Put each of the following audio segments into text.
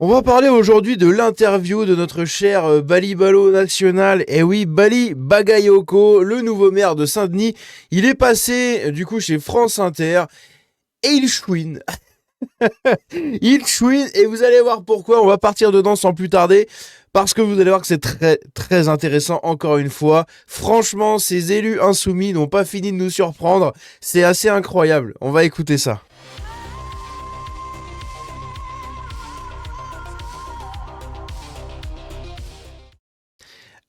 On va parler aujourd'hui de l'interview de notre cher Bali Balo national. Et oui, Bali Bagayoko, le nouveau maire de Saint-Denis. Il est passé du coup chez France Inter et il chouine. Il chouine et vous allez voir pourquoi. On va partir dedans sans plus tarder. Parce que vous allez voir que c'est très très intéressant encore une fois. Franchement, ces élus insoumis n'ont pas fini de nous surprendre. C'est assez incroyable. On va écouter ça.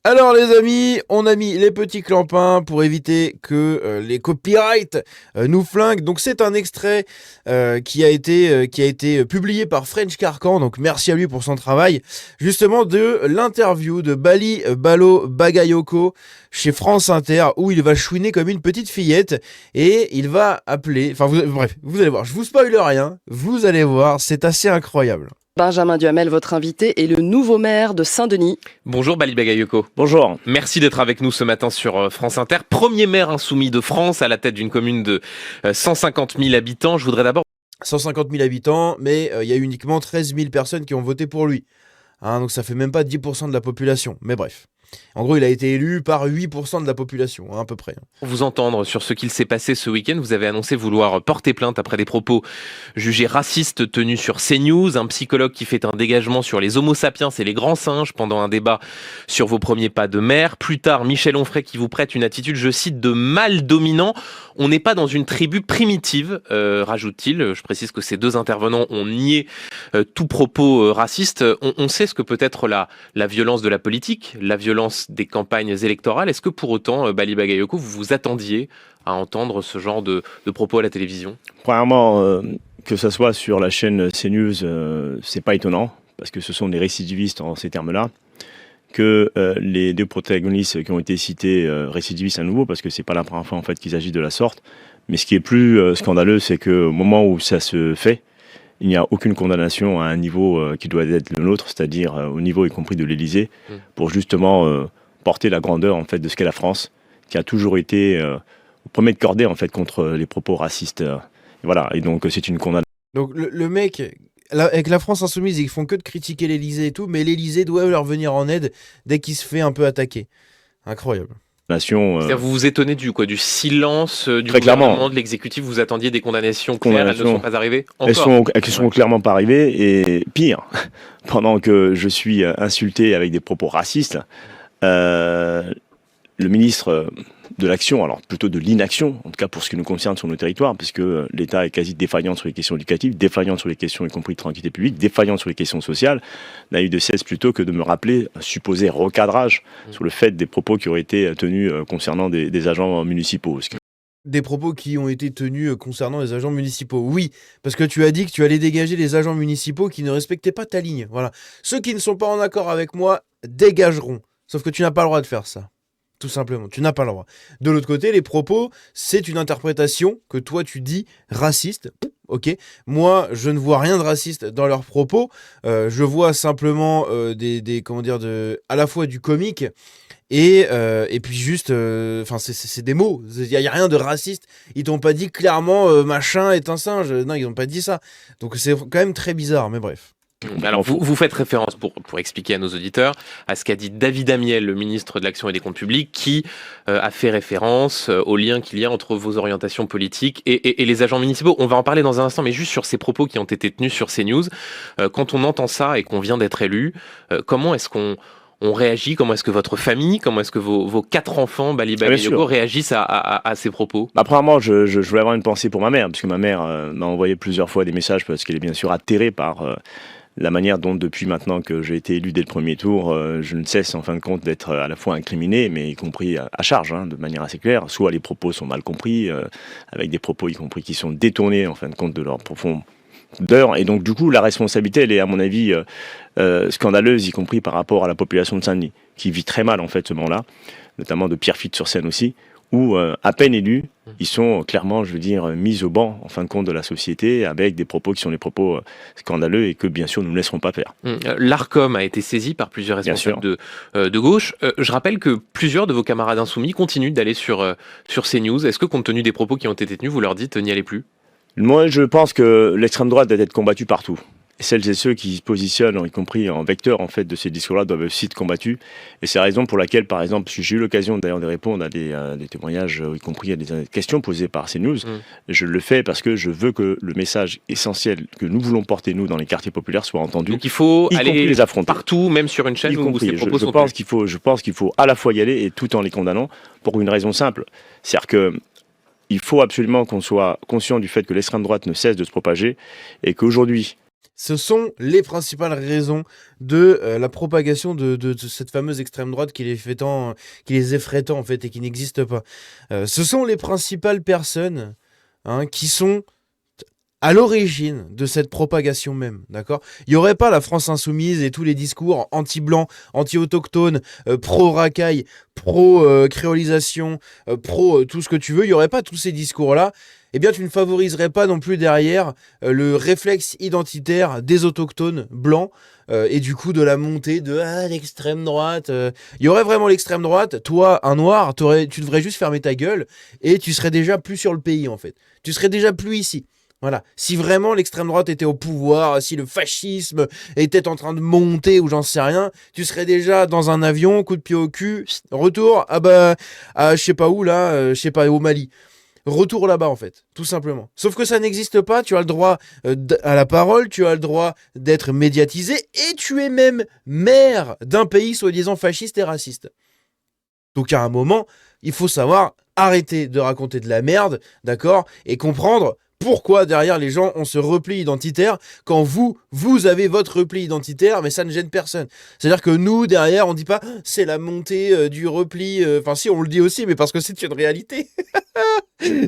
Alors les amis, on a mis les petits clampins pour éviter que les copyrights nous flinguent. Donc c'est un extrait qui a été publié par French Carcan, donc merci à lui pour son travail, justement de l'interview de Bali Balo Bagayoko chez France Inter, où il va chouiner comme une petite fillette et il va appeler, bref, vous allez voir, je vous spoil rien, vous allez voir, c'est assez incroyable. Benjamin Duhamel, votre invité, est le nouveau maire de Saint-Denis. Bonjour Bali Bagayoko. Bonjour. Merci d'être avec nous ce matin sur France Inter. Premier maire insoumis de France à la tête d'une commune de 150 000 habitants. Je voudrais d'abord... 150 000 habitants, mais il y a uniquement 13 000 personnes qui ont voté pour lui. Donc ça fait même pas 10% de la population. Mais bref. En gros, il a été élu par 8% de la population, à peu près. Pour vous entendre sur ce qu'il s'est passé ce week-end, vous avez annoncé vouloir porter plainte après des propos jugés racistes tenus sur CNews, un psychologue qui fait un dégagement sur les homo sapiens et les grands singes pendant un débat sur vos premiers pas de maire. Plus tard, Michel Onfray qui vous prête une attitude, je cite, de mâle dominant. On n'est pas dans une tribu primitive, rajoute-t-il. Je précise que ces deux intervenants ont nié tout propos raciste. On sait ce que peut être la violence de la politique, la violence des campagnes électorales. Est-ce que pour autant, Bali Bagayoko, vous vous attendiez à entendre ce genre de propos à la télévision ? Premièrement, que ce soit sur la chaîne CNews, c'est pas étonnant, parce que ce sont des récidivistes en ces termes-là. Que les deux protagonistes qui ont été cités récidivistes à nouveau, parce que c'est pas la première fois en fait qu'ils agissent de la sorte. Mais ce qui est plus scandaleux, c'est qu'au moment où ça se fait, il n'y a aucune condamnation à un niveau qui doit être le nôtre, c'est-à-dire au niveau y compris de l'Élysée, pour justement porter la grandeur en fait de ce qu'est la France, qui a toujours été au premier de cordée en fait contre les propos racistes. Voilà, et donc c'est une condamnation. Donc le mec, avec la France insoumise, ils font que de critiquer l'Élysée et tout, mais l'Élysée doit leur venir en aide dès qu'il se fait un peu attaquer. Incroyable. C'est-à-dire vous vous étonnez du silence du Très gouvernement, clairement. de l'exécutif, vous attendiez des condamnations claires, elles ne sont pas arrivées encore. Elles sont clairement pas arrivées, et pire, pendant que je suis insulté avec des propos racistes, le ministre de l'action, alors plutôt de l'inaction, en tout cas pour ce qui nous concerne sur nos territoires, puisque l'État est quasi défaillant sur les questions éducatives, défaillant sur les questions y compris de tranquillité publique, défaillant sur les questions sociales, n'a eu de cesse plutôt que de me rappeler un supposé recadrage sur le fait des propos qui auraient été tenus concernant des agents municipaux. Des propos qui ont été tenus concernant les agents municipaux. Oui, parce que tu as dit que tu allais dégager les agents municipaux qui ne respectaient pas ta ligne. Voilà. Ceux qui ne sont pas en accord avec moi dégageront. Sauf que tu n'as pas le droit de faire ça. Tout simplement, tu n'as pas le droit. De l'autre côté, les propos, c'est une interprétation que toi tu dis raciste. Ok, moi je ne vois rien de raciste dans leurs propos. Je vois simplement à la fois du comique et puis juste, c'est des mots. Il y a rien de raciste. Ils t'ont pas dit clairement machin est un singe. Non, ils n'ont pas dit ça. Donc c'est quand même très bizarre. Mais bref. Alors, vous faites référence, pour expliquer à nos auditeurs, à ce qu'a dit David Amiel, le ministre de l'Action et des Comptes Publics, qui a fait référence au lien qu'il y a entre vos orientations politiques et les agents municipaux. On va en parler dans un instant, mais juste sur ces propos qui ont été tenus sur CNews. Quand on entend ça et qu'on vient d'être élu, comment est-ce qu'on réagit? Comment est-ce que votre famille, comment est-ce que vos 4 enfants, Bali Bagayoko, réagissent à ces propos? Premièrement, je voulais avoir une pensée pour ma mère, parce que ma mère m'a envoyé plusieurs fois des messages, parce qu'elle est bien sûr atterrée par la manière dont, depuis maintenant que j'ai été élu dès le premier tour, je ne cesse en fin de compte d'être à la fois incriminé, mais y compris à charge, de manière assez claire. Soit les propos sont mal compris, avec des propos y compris qui sont détournés en fin de compte de leur profondeur. Et donc du coup, la responsabilité, elle est à mon avis scandaleuse, y compris par rapport à la population de Saint-Denis, qui vit très mal en fait ce moment-là, notamment de Pierrefitte-sur-Seine aussi, où à peine élus, ils sont clairement, je veux dire, mis au banc en fin de compte de la société, avec des propos qui sont des propos scandaleux et que bien sûr nous ne laisserons pas faire. L'Arcom a été saisi par plusieurs responsables de gauche. Je rappelle que plusieurs de vos camarades insoumis continuent d'aller sur CNews. Est-ce que compte tenu des propos qui ont été tenus, vous leur dites n'y allez plus? Moi je pense que l'extrême droite doit être combattue partout. celles et ceux qui se positionnent, y compris en vecteur en fait de ces discours-là, doivent aussi être combattus. Et c'est la raison pour laquelle, par exemple, j'ai eu l'occasion d'ailleurs de répondre à des témoignages, y compris à des questions posées par CNews. Je le fais parce que je veux que le message essentiel que nous voulons porter, nous, dans les quartiers populaires, soit entendu. Donc il faut y compris aller les affronter. partout, même sur une chaîne où ces propos je sont pense tenus. je pense qu'il faut à la fois y aller et tout en les condamnant pour une raison simple. C'est-à-dire que il faut absolument qu'on soit conscient du fait que l'extrême droite ne cesse de se propager et qu'aujourd'hui, Ce sont les principales raisons de la propagation de cette fameuse extrême droite qui les effraie tant en fait et qui n'existe pas. Ce sont les principales personnes qui sont à l'origine de cette propagation même, d'accord ? Il n'y aurait pas la France insoumise et tous les discours anti-blancs, anti-autochtones, pro-racaille, pro-créolisation, pro tout ce que tu veux, il n'y aurait pas tous ces discours-là, eh bien tu ne favoriserais pas non plus derrière le réflexe identitaire des autochtones blancs et du coup de la montée de l'extrême droite. Il y aurait vraiment l'extrême droite, toi, un noir, tu devrais juste fermer ta gueule et tu serais déjà plus sur le pays en fait. Tu serais déjà plus ici. Voilà, si vraiment l'extrême droite était au pouvoir, si le fascisme était en train de monter ou j'en sais rien, tu serais déjà dans un avion, coup de pied au cul, retour, je sais pas où là, je sais pas, au Mali. Retour là-bas en fait, tout simplement. Sauf que ça n'existe pas, tu as le droit à la parole, tu as le droit d'être médiatisé et tu es même maire d'un pays soi-disant fasciste et raciste. Donc à un moment, il faut savoir arrêter de raconter de la merde, d'accord, et comprendre pourquoi derrière les gens ont ce repli identitaire quand vous avez votre repli identitaire, mais ça ne gêne personne. C'est-à-dire que nous, derrière, on dit pas c'est la montée du repli. Enfin, si, on le dit aussi, mais parce que c'est une réalité.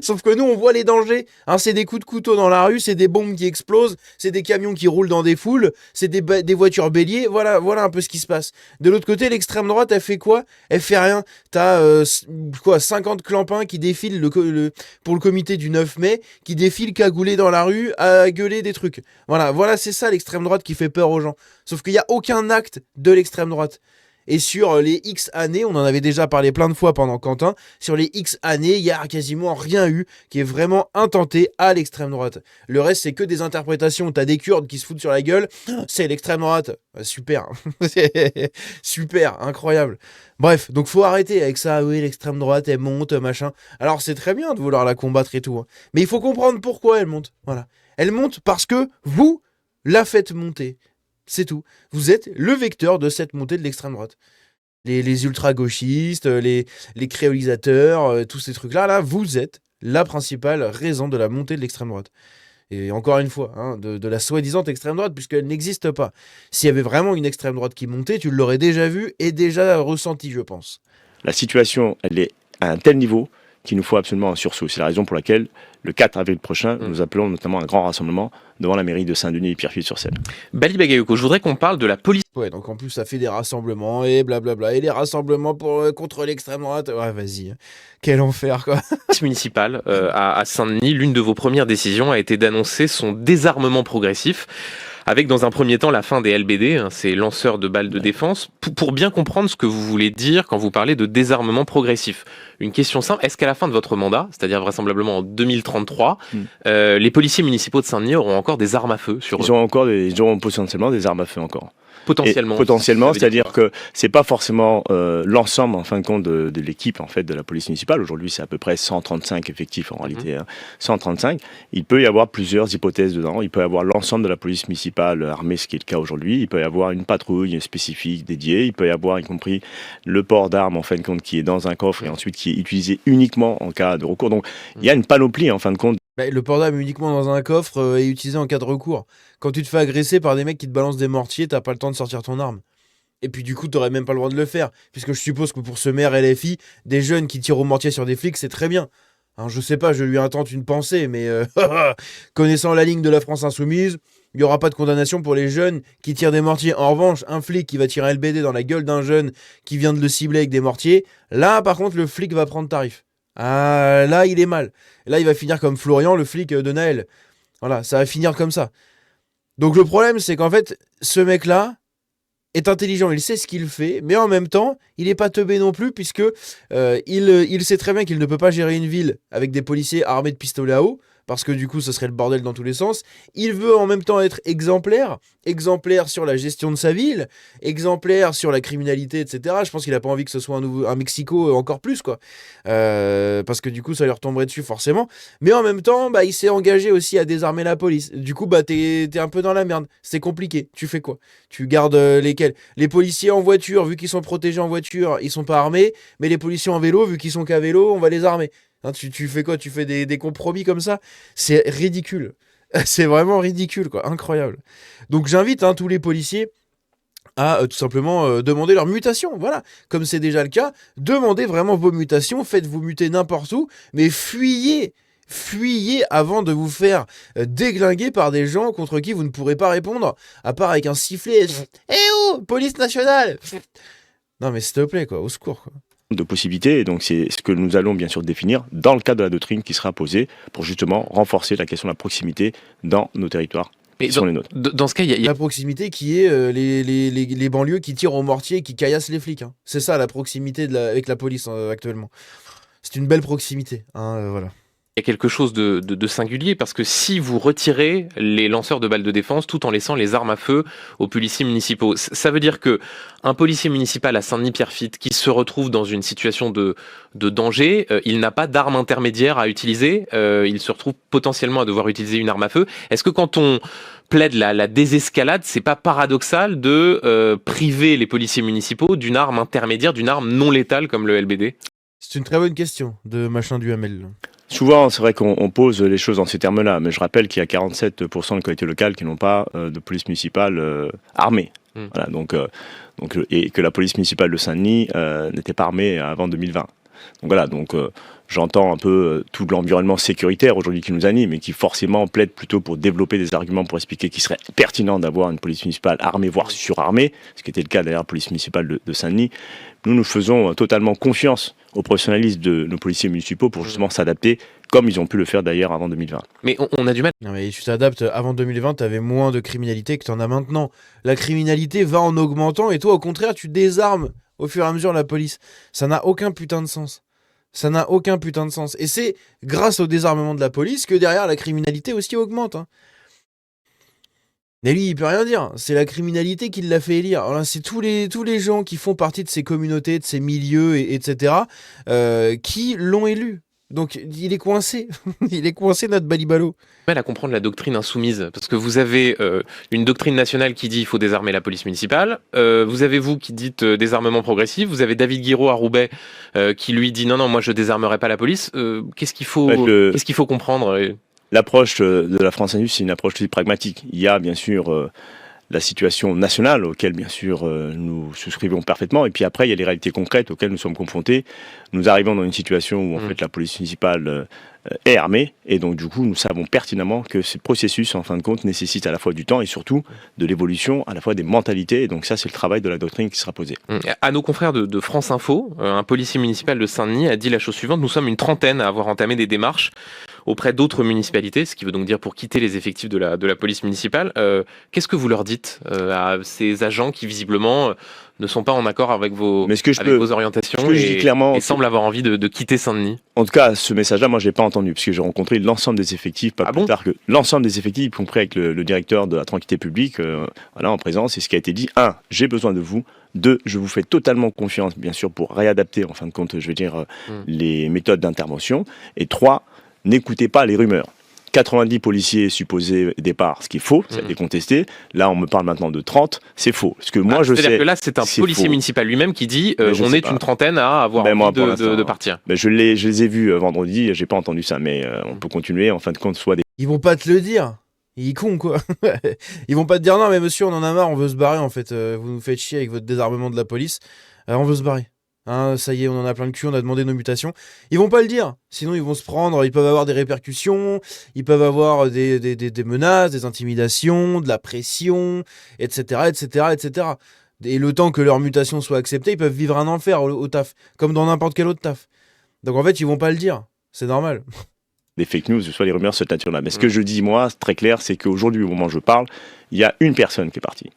Sauf que nous, on voit les dangers. C'est des coups de couteau dans la rue, c'est des bombes qui explosent, c'est des camions qui roulent dans des foules, c'est des voitures béliers. Voilà un peu ce qui se passe. De l'autre côté, l'extrême droite, elle fait quoi ? Elle fait rien. T'as 50 clampins qui défilent pour le comité du 9 mai, qui défilent cagoulés dans la rue à gueuler des trucs. Voilà, c'est ça l'extrême droite qui fait peur aux gens. Sauf qu'il n'y a aucun acte de l'extrême droite. Et sur les X années, on en avait déjà parlé plein de fois pendant Quentin, sur les X années, il n'y a quasiment rien eu qui est vraiment intenté à l'extrême droite. Le reste, c'est que des interprétations. T'as des Kurdes qui se foutent sur la gueule, c'est l'extrême droite. Super. Super, incroyable. Bref, donc faut arrêter avec ça, oui, l'extrême droite, elle monte, machin. Alors c'est très bien de vouloir la combattre et tout, mais il faut comprendre pourquoi elle monte. Voilà. Elle monte parce que vous la faites monter. C'est tout. Vous êtes le vecteur de cette montée de l'extrême droite. Les ultra-gauchistes, les créolisateurs, tous ces trucs-là, vous êtes la principale raison de la montée de l'extrême droite. Et encore une fois, de la soi-disant extrême droite, puisqu'elle n'existe pas. S'il y avait vraiment une extrême droite qui montait, tu l'aurais déjà vu et déjà ressenti, je pense. La situation, elle est à un tel niveau qu'il nous faut absolument un sursaut. C'est la raison pour laquelle, le 4 avril prochain, nous appelons notamment un grand rassemblement devant la mairie de Saint-Denis et Pierrefitte-sur-Seine. Bali Bagayoko, je voudrais qu'on parle de la police. Ouais, donc en plus, ça fait des rassemblements et blablabla. Et les rassemblements contre l'extrême droite. Ouais, vas-y. Quel enfer, quoi. Municipale à Saint-Denis, l'une de vos premières décisions a été d'annoncer son désarmement progressif, avec dans un premier temps la fin des LBD, ces lanceurs de balles de défense. Pour bien comprendre ce que vous voulez dire quand vous parlez de désarmement progressif, une question simple, est-ce qu'à la fin de votre mandat, c'est-à-dire vraisemblablement en 2033, les policiers municipaux de Saint-Denis auront encore des armes à feu sur eux ? Ils auront potentiellement des armes à feu encore. Potentiellement, c'est-à-dire que c'est pas forcément l'ensemble en fin de compte de l'équipe en fait de la police municipale. Aujourd'hui, c'est à peu près 135 effectifs en réalité, 135. Il peut y avoir plusieurs hypothèses dedans. Il peut y avoir l'ensemble de la police municipale armée, ce qui est le cas aujourd'hui. Il peut y avoir une patrouille spécifique dédiée. Il peut y avoir y compris le port d'armes en fin de compte qui est dans un coffre et ensuite qui est utilisé uniquement en cas de recours. Donc il y a une panoplie en fin de compte. Le port d'armes uniquement dans un coffre est utilisé en cas de recours. Quand tu te fais agresser par des mecs qui te balancent des mortiers, t'as pas le temps de sortir ton arme. Et puis du coup, t'aurais même pas le droit de le faire. Puisque je suppose que pour ce maire LFI, des jeunes qui tirent au mortier sur des flics, c'est très bien. Je sais pas, je lui intente une pensée, mais connaissant la ligne de la France Insoumise, il n'y aura pas de condamnation pour les jeunes qui tirent des mortiers. En revanche, un flic qui va tirer un LBD dans la gueule d'un jeune qui vient de le cibler avec des mortiers, là par contre, le flic va prendre tarif. Là, il est mal. Là, il va finir comme Florian, le flic de Naël. Voilà, ça va finir comme ça. Donc le problème, c'est qu'en fait, ce mec-là est intelligent, il sait ce qu'il fait, mais en même temps, il est pas teubé non plus, puisque il sait très bien qu'il ne peut pas gérer une ville avec des policiers armés de pistolets à eau, parce que du coup, ça serait le bordel dans tous les sens. Il veut en même temps être exemplaire sur la gestion de sa ville, exemplaire sur la criminalité, etc. Je pense qu'il a pas envie que ce soit un Mexico encore plus, quoi. Parce que du coup, ça lui retomberait dessus forcément. Mais en même temps, bah, il s'est engagé aussi à désarmer la police. Du coup, bah, t'es un peu dans la merde. C'est compliqué. Tu fais quoi? Tu gardes lesquels? Les policiers en voiture, vu qu'ils sont protégés en voiture, ils sont pas armés. Mais les policiers en vélo, vu qu'ils sont qu'à vélo, on va les armer. Hein, tu fais quoi? Tu fais des compromis comme ça? C'est ridicule. C'est vraiment ridicule, quoi. Incroyable. Donc j'invite tous les policiers à tout simplement demander leur mutation. Voilà, comme c'est déjà le cas, demandez vraiment vos mutations, faites-vous muter n'importe où, mais fuyez avant de vous faire déglinguer par des gens contre qui vous ne pourrez pas répondre, à part avec un sifflet. Eh oh, police nationale! Non mais s'il te plaît, quoi, au secours, quoi. De possibilités, et donc c'est ce que nous allons bien sûr définir dans le cadre de la doctrine qui sera posée pour justement renforcer la question de la proximité dans nos territoires. Mais Qui sont les nôtres. dans ce cas, il y a La proximité qui est les banlieues qui tirent au mortier et qui caillassent les flics. Hein. C'est ça la proximité avec la police actuellement. C'est une belle proximité. Voilà. Il y a quelque chose de singulier parce que si vous retirez les lanceurs de balles de défense tout en laissant les armes à feu aux policiers municipaux, ça veut dire que un policier municipal à Saint-Denis-Pierrefitte qui se retrouve dans une situation de danger, il n'a pas d'arme intermédiaire à utiliser, il se retrouve potentiellement à devoir utiliser une arme à feu. Est-ce que quand on plaide la désescalade, c'est pas paradoxal de priver les policiers municipaux d'une arme intermédiaire, d'une arme non létale comme le LBD? C'est une très bonne question de machin du Hamel. Souvent, c'est vrai qu'on pose les choses dans ces termes-là, mais je rappelle qu'il y a 47% de collectivités locales qui n'ont pas de police municipale armée. Voilà, donc, et que la police municipale de Saint-Denis n'était pas armée avant 2020. Donc voilà, j'entends un peu tout l'environnement sécuritaire aujourd'hui qui nous anime et qui forcément plaide plutôt pour développer des arguments pour expliquer qu'il serait pertinent d'avoir une police municipale armée, voire surarmée, ce qui était le cas d'ailleurs de la police municipale de Saint-Denis. Nous faisons totalement confiance au professionnalisme de nos policiers municipaux pour justement s'adapter, comme ils ont pu le faire d'ailleurs avant 2020. Mais on a du mal. Non mais tu t'adaptes, avant 2020, t'avais moins de criminalité que t'en as maintenant. La criminalité va en augmentant et toi au contraire, tu désarmes au fur et à mesure la police. Ça n'a aucun putain de sens. Ça n'a aucun putain de sens. Et c'est grâce au désarmement de la police que derrière la criminalité aussi augmente. Mais lui, il peut rien dire. C'est la criminalité qui l'a fait élire. Alors là, c'est tous les gens qui font partie de ces communautés, de ces milieux, etc., qui l'ont élu. Donc, il est coincé. Il est coincé, notre balibalo. Mal à comprendre la doctrine insoumise, parce que vous avez une doctrine nationale qui dit il faut désarmer la police municipale, vous avez vous qui dites désarmement progressif, vous avez David Guiraud à Roubaix qui lui dit non, moi je désarmerai pas la police. Qu'est-ce qu'il faut comprendre? L'approche de la France Insoumise, c'est une approche plus pragmatique. Il y a bien sûr la situation nationale auquel bien sûr nous souscrivons parfaitement, et puis après il y a les réalités concrètes auxquelles nous sommes confrontés. Nous arrivons dans une situation où en fait la police municipale est armée, et donc du coup nous savons pertinemment que ce processus en fin de compte nécessite à la fois du temps et surtout de l'évolution à la fois des mentalités, et donc ça c'est le travail de la doctrine qui sera posée. À nos confrères de France Info, un policier municipal de Saint-Denis a dit la chose suivante: nous sommes une trentaine à avoir entamé des démarches auprès d'autres municipalités, ce qui veut donc dire pour quitter les effectifs de la police municipale. Qu'est-ce que vous leur dites à ces agents qui visiblement ne sont pas en accord avec vos orientations et semblent avoir envie de quitter Saint-Denis? En tout cas, ce message-là, moi, je l'ai pas entendu, parce que j'ai rencontré l'ensemble des effectifs, plus tard que l'ensemble des effectifs, y compris avec le directeur de la tranquillité publique, en présence, et ce qui a été dit: 1, j'ai besoin de vous. 2, je vous fais totalement confiance, bien sûr, pour réadapter, en fin de compte, les méthodes d'intervention. Et 3, n'écoutez pas les rumeurs. 90 policiers supposés départ, ce qui est faux, ça a été contesté. Là, on me parle maintenant de 30, c'est faux. Parce que moi, je sais. C'est-à-dire que là, c'est un policier municipal lui-même qui dit on est une trentaine à avoir envie de partir. Je les ai vus vendredi, j'ai pas entendu ça, mais on peut continuer. En fin de compte, soit des. Ils vont pas te le dire. Ils sont cons, quoi. Ils vont pas te dire non, mais monsieur, on en a marre, on veut se barrer en fait. Vous nous faites chier avec votre désarmement de la police. On veut se barrer. Ça y est, on en a plein le cul, on a demandé nos mutations. Ils vont pas le dire, sinon ils vont se prendre, ils peuvent avoir des répercussions, ils peuvent avoir des menaces, des intimidations, de la pression, etc., etc., etc. Et le temps que leur mutation soit acceptée, ils peuvent vivre un enfer au taf, comme dans n'importe quel autre taf. Donc en fait, ils vont pas le dire, c'est normal. Des fake news, soit les rumeurs de cette nature-là. Mais ce que je dis, moi, c'est très clair, c'est qu'aujourd'hui, au moment où je parle, il y a une personne qui est partie.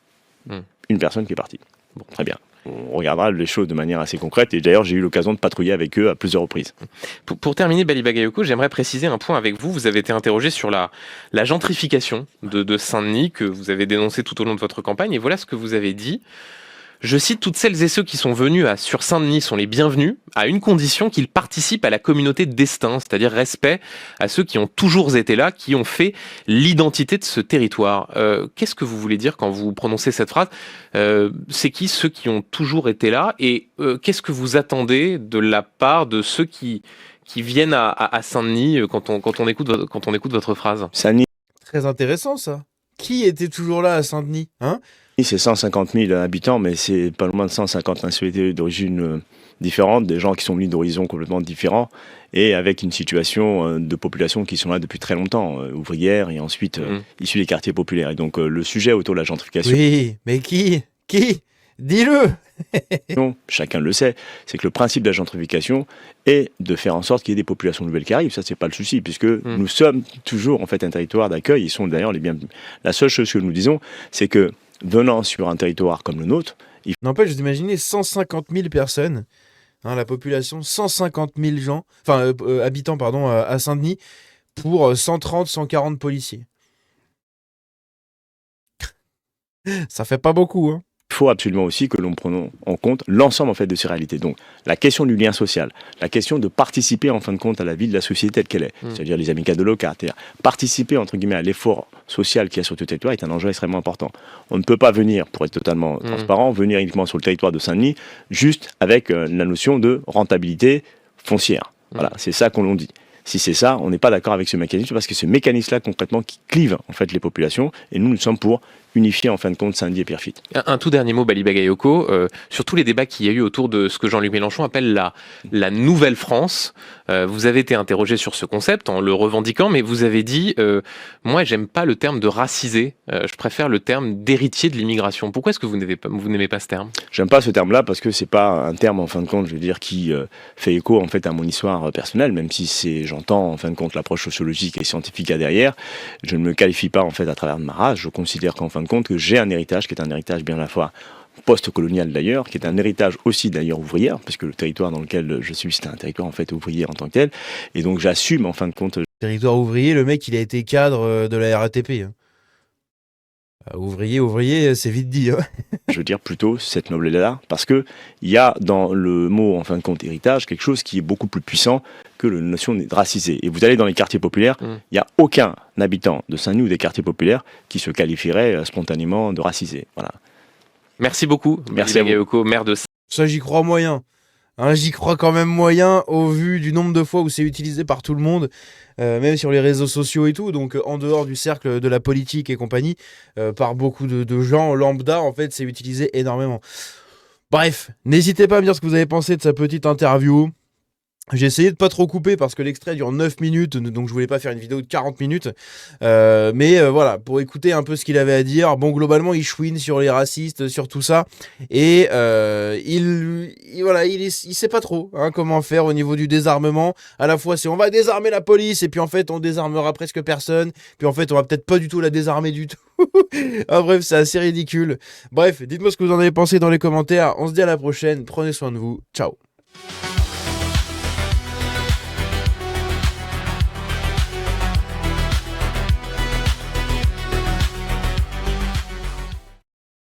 Une personne qui est partie. Bon, très bien. On regardera les choses de manière assez concrète. Et d'ailleurs, j'ai eu l'occasion de patrouiller avec eux à plusieurs reprises. Pour terminer, Bali Bagayoko, j'aimerais préciser un point avec vous. Vous avez été interrogé sur la gentrification de Saint-Denis que vous avez dénoncé tout au long de votre campagne. Et voilà ce que vous avez dit. Je cite: toutes celles et ceux qui sont venus sur Saint-Denis sont les bienvenus, à une condition qu'ils participent à la communauté de destin, c'est-à-dire respect à ceux qui ont toujours été là, qui ont fait l'identité de ce territoire. Qu'est-ce que vous voulez dire quand vous prononcez cette phrase? C'est qui ceux qui ont toujours été là? Et qu'est-ce que vous attendez de la part de ceux qui viennent à Saint-Denis quand on écoute votre phrase? Saint-Denis, Très intéressant ça. Qui était toujours là à Saint-Denis, hein? c'est 150 000 habitants, mais c'est pas loin de 150 nationalités d'origine différentes, des gens qui sont venus d'horizons complètement différents et avec une situation de population qui sont là depuis très longtemps, ouvrières et ensuite issus des quartiers populaires. Et donc le sujet autour de la gentrification, Oui, mais qui? Dis-le! chacun le sait, c'est que le principe de la gentrification est de faire en sorte qu'il y ait des populations nouvelles qui arrivent. Ça, c'est pas le souci, puisque nous sommes toujours en fait un territoire d'accueil. Ils sont d'ailleurs les bienvenus. La seule chose que nous disons, c'est que venant sur un territoire comme le nôtre, N'empêche, vous imaginez 150 000 personnes, hein, la population, 150 000 gens, enfin habitants pardon, à Saint-Denis, pour 130, 140 policiers. Ça fait pas beaucoup, hein. il faut absolument aussi que l'on prenne en compte l'ensemble en fait de ces réalités. Donc la question du lien social, la question de participer en fin de compte à la vie de la société telle qu'elle est, c'est-à-dire les amicales de locataires, participer entre guillemets à l'effort social qu'il y a sur ce territoire est un enjeu extrêmement important. On ne peut pas venir, pour être totalement transparent, venir uniquement sur le territoire de Saint-Denis juste avec la notion de rentabilité foncière. Voilà, c'est ça qu'on l'on dit. Si c'est ça, on n'est pas d'accord avec ce mécanisme parce que ce mécanisme-là concrètement qui clive en fait les populations et nous sommes pour unifier en fin de compte Saint-Denis et Pierrefitte. Un tout dernier mot, Bali Bagayoko, sur tous les débats qu'il y a eu autour de ce que Jean-Luc Mélenchon appelle la nouvelle France. Vous avez été interrogé sur ce concept en le revendiquant, mais vous avez dit moi, j'aime pas le terme de racisé, je préfère le terme d'héritier de l'immigration. Pourquoi est-ce que vous n'aimez pas ce terme? J'aime pas ce terme-là parce que c'est pas un terme en fin de compte, je veux dire, qui fait écho en fait à mon histoire personnelle, même si j'entends en fin de compte l'approche sociologique et scientifique à derrière. Je ne me qualifie pas en fait à travers de ma race. Je considère qu'en fin de compte que j'ai un héritage qui est un héritage bien à la fois post-colonial d'ailleurs, qui est un héritage aussi d'ailleurs ouvrier, parce que le territoire dans lequel je suis, c'est un territoire en fait ouvrier en tant que tel, et donc j'assume en fin de compte. Territoire ouvrier, le mec il a été cadre de la RATP. Hein. Ouvrier, c'est vite dit. Hein. Je veux dire plutôt cette noblesse-là, parce que il y a dans le mot en fin de compte héritage quelque chose qui est beaucoup plus puissant que la notion de racisé. Et vous allez dans les quartiers populaires, il n'y a aucun habitant de Saint-Denis ou des quartiers populaires qui se qualifierait spontanément de racisé. Voilà. Merci beaucoup, Merci Bali Bagayoko, maire de Ça, j'y crois moyen. Hein, j'y crois quand même moyen au vu du nombre de fois où c'est utilisé par tout le monde, même sur les réseaux sociaux et tout, donc en dehors du cercle de la politique et compagnie, par beaucoup de gens lambda, en fait, c'est utilisé énormément. Bref, n'hésitez pas à me dire ce que vous avez pensé de sa petite interview. J'ai essayé de pas trop couper parce que l'extrait dure 9 minutes, donc je voulais pas faire une vidéo de 40 minutes. Mais voilà, pour écouter un peu ce qu'il avait à dire. Bon, globalement, il chouine sur les racistes, sur tout ça. Et il sait pas trop comment faire au niveau du désarmement. À la fois, c'est on va désarmer la police, et puis en fait, on désarmera presque personne. Puis en fait, on va peut-être pas du tout la désarmer du tout. Bref, c'est assez ridicule. Bref, dites-moi ce que vous en avez pensé dans les commentaires. On se dit à la prochaine. Prenez soin de vous. Ciao.